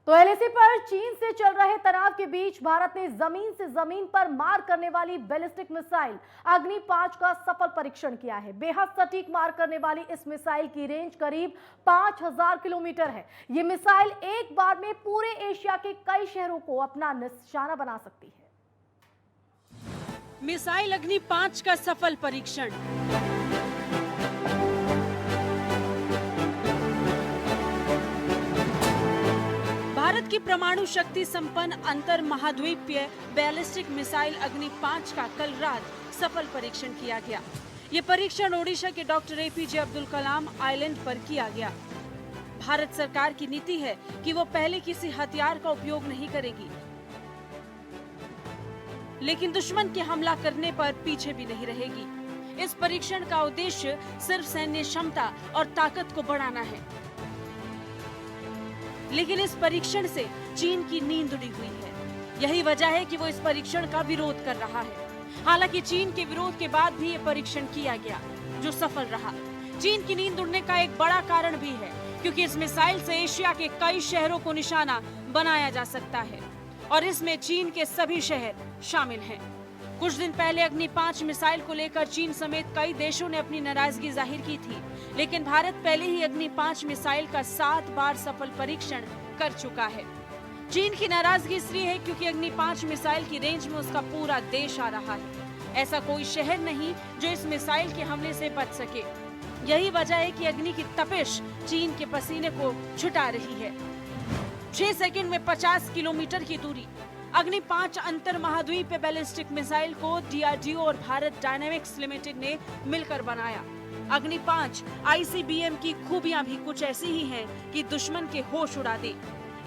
तो एलएसी पर चीन से चल रहे तनाव के बीच भारत ने जमीन से जमीन पर मार करने वाली बैलिस्टिक मिसाइल अग्नि 5 का सफल परीक्षण किया है। बेहद सटीक मार करने वाली इस मिसाइल की रेंज करीब 5000 किलोमीटर है। ये मिसाइल एक बार में पूरे एशिया के कई शहरों को अपना निशाना बना सकती है। मिसाइल अग्नि 5 का सफल परीक्षण। भारत की परमाणु शक्ति संपन्न अंतर महाद्वीपीय बैलिस्टिक मिसाइल अग्नि 5 का कल रात सफल परीक्षण किया गया। ये परीक्षण ओडिशा के doctor APJ Abdul Kalam island पर किया गया। भारत सरकार की नीति है कि वो पहले किसी हथियार का उपयोग नहीं करेगी, लेकिन दुश्मन के हमला करने पर पीछे भी नहीं रहेगी। इस परीक्षण का उद्देश्य सिर्फ सैन्य क्षमता और ताकत को बढ़ाना है, लेकिन इस परीक्षण से चीन की नींद उड़ी हुई है। यही वजह है कि वो इस परीक्षण का विरोध कर रहा है। हालांकि चीन के विरोध के बाद भी ये परीक्षण किया गया, जो सफल रहा। चीन की नींद उड़ने का एक बड़ा कारण भी है, क्योंकि इस मिसाइल से एशिया के कई शहरों को निशाना बनाया जा सकता है और इसमें चीन के सभी शहर शामिल हैं। कुछ दिन पहले अग्नि 5 मिसाइल को लेकर चीन समेत कई देशों ने अपनी नाराजगी जाहिर की थी, लेकिन भारत पहले ही अग्नि 5 मिसाइल का 7 बार सफल परीक्षण कर चुका है। चीन की नाराजगी इसलिए है क्योंकि अग्नि 5 मिसाइल की रेंज में उसका पूरा देश आ रहा है। ऐसा कोई शहर नहीं जो इस मिसाइल के हमले से बच सके। यही वजह है कि अग्नि की तपिश चीन के पसीने को छुटा रही है। 6 सेकंड में 50 किलोमीटर की दूरी। अग्नि 5 अंतर महाद्वीपीय बैलिस्टिक मिसाइल को डीआरडीओ और भारत डायनामिक्स लिमिटेड ने मिलकर बनाया। अग्नि 5 आईसीबीएम की खूबियां भी कुछ ऐसी ही हैं कि दुश्मन के होश उड़ा दे।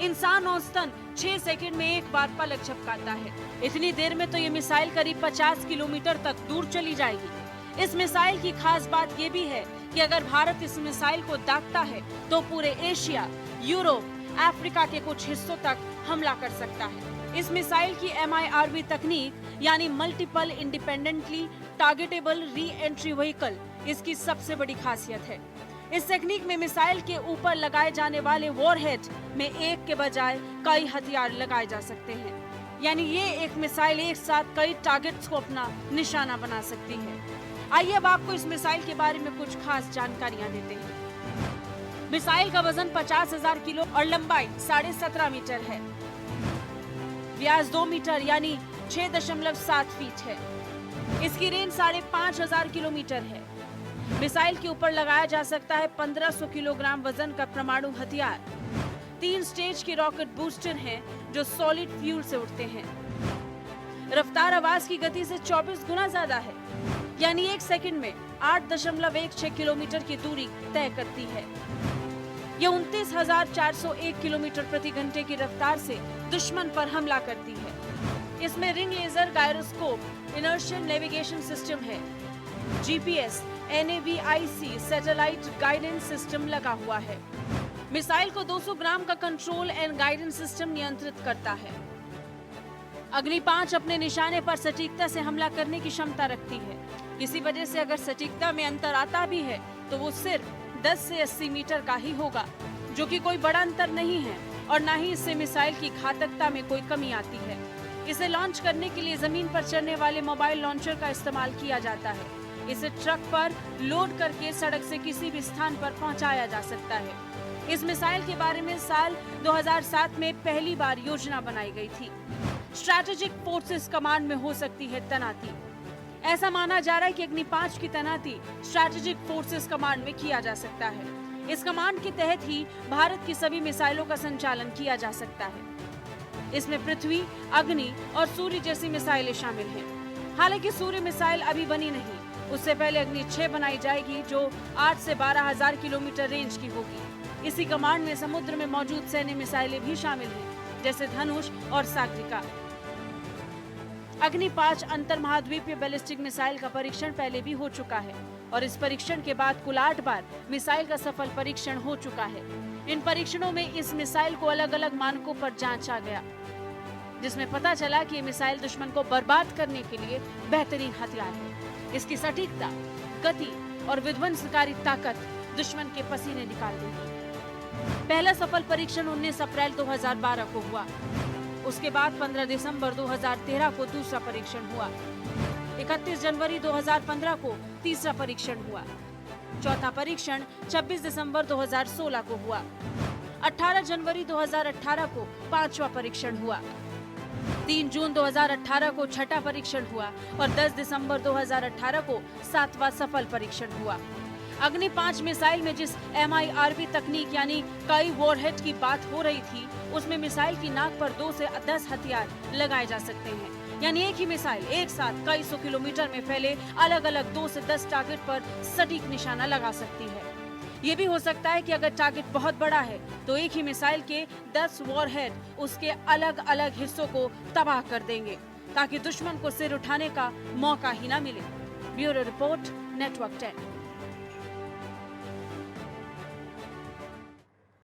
इंसान औसतन 6 सेकंड में एक बार पलक झपकाता है। इतनी देर में तो ये मिसाइल करीब 50 किलोमीटर तक दूर चली जाएगी। इस मिसाइल की खास बात ये भी है कि अगर भारत इस मिसाइल को दागता है तो पूरे एशिया, यूरोप, अफ्रीका के कुछ हिस्सों तक हमला कर सकता है। इस मिसाइल की MIRV तकनीक यानी multiple independently targetable re entry vehicle इसकी सबसे बड़ी खासियत है। इस तकनीक में मिसाइल के ऊपर लगाए जाने वाले वॉरहेड में एक के बजाय कई हथियार लगाए जा सकते हैं, यानी ये एक मिसाइल एक साथ कई टारगेट्स को अपना निशाना बना सकती है। आइए अब आपको इस मिसाइल के बारे में कुछ खास जानकारियां देते हैं। मिसाइल का वजन 50,000 किलो और लंबाई 17.5 मीटर है। व्यास 2 मीटर यानी 6.7 फीट है। इसकी रेंज 5,500 किलोमीटर है। मिसाइल के ऊपर लगाया जा सकता है 1500 किलोग्राम वजन का परमाणु हथियार। 3 स्टेज के रॉकेट बूस्टर हैं जो सॉलिड फ्यूल से उड़ते हैं। रफ्तार आवाज की गति से 24 गुना ज्यादा है, यानी 1 सेकंड में 8.16 किलोमीटर की दूरी तय करती है। यह 29,401 किलोमीटर प्रति घंटे की रफ्तार से दुश्मन पर हमला करती है। इसमें ring laser gyroscope, inertial navigation system है। GPS, NAVIC satellite guidance system लगा हुआ है। मिसाइल को 200 ग्राम का कंट्रोल एंड गाइडेंस सिस्टम नियंत्रित करता है। अग्नि 5 अपने निशाने पर सटीकता से हमला करने की क्षमता रखती है। इसी वजह से अगर सटीकता में अंतर आता भी है तो वो सिर्फ 10 से 80 मीटर का ही होगा, जो कि कोई बड़ा अंतर नहीं है और न ही इससे मिसाइल की घातकता में कोई कमी आती है। इसे लॉन्च करने के लिए जमीन पर चलने वाले मोबाइल लॉन्चर का इस्तेमाल किया जाता है। इसे ट्रक पर लोड करके सड़क से किसी भी स्थान पर पहुंचाया जा सकता है। इस मिसाइल के बारे में साल 2007 में पहली बार योजना बनाई गई थी। स्ट्रैटेजिक फोर्सेस कमांड में हो सकती है तैनाती। ऐसा माना जा रहा है कि अग्नि 5 की तैनाती स्ट्रैटेजिक फोर्सेस कमांड में किया जा सकता है। इस कमांड के तहत ही भारत की सभी मिसाइलों का संचालन किया जा सकता है। इसमें पृथ्वी, अग्नि और सूर्य जैसी मिसाइलें शामिल हैं। हालांकि सूर्य मिसाइल अभी बनी नहीं, उससे पहले अग्नि 6 बनाई जाएगी जो 8 से 12,000 किलोमीटर रेंज की होगी। इसी कमांड में समुद्र में मौजूद सैन्य मिसाइलें भी शामिल हैं, जैसे धनुष और सागरिका। अग्नि 5 अंतर महाद्वीपीय बैलिस्टिक मिसाइल का परीक्षण पहले भी हो चुका है और इस परीक्षण के बाद कुल 8 बार मिसाइल का सफल परीक्षण हो चुका है। इन परीक्षणों में इस मिसाइल को अलग अलग मानकों पर जांचा गया, जिसमें पता चला कि ये मिसाइल दुश्मन को बर्बाद करने के लिए बेहतरीन हथियार है। इसकी सटीकता, गति और विध्वंसकारी ताकत दुश्मन के पसीने निकाल देगी। पहला सफल परीक्षण 19 अप्रैल 2012 को हुआ। उसके बाद 15 दिसंबर 2013 को दूसरा परीक्षण हुआ। 31 जनवरी 2015 को तीसरा परीक्षण हुआ। चौथा परीक्षण 26 दिसंबर 2016 को हुआ। 18 जनवरी 2018 को पांचवा परीक्षण हुआ। 3 जून 2018 को छठा परीक्षण हुआ और 10 दिसंबर 2018 को सातवां सफल परीक्षण हुआ। अग्नि 5 मिसाइल में जिस MIRV तकनीक यानी कई वॉरहेड की बात हो रही थी, उसमें मिसाइल की नाक पर 2 से 10 हथियार लगाए जा सकते हैं। यानी एक ही मिसाइल एक साथ कई सौ किलोमीटर में फैले अलग अलग 2 से 10 टारगेट पर सटीक निशाना लगा सकती है। ये भी हो सकता है कि अगर टारगेट बहुत बड़ा है तो एक ही मिसाइल के 10 वॉरहेड उसके अलग अलग हिस्सों को तबाह कर देंगे, ताकि दुश्मन को सिर उठाने का मौका ही ना मिले। Bureau report, network 10।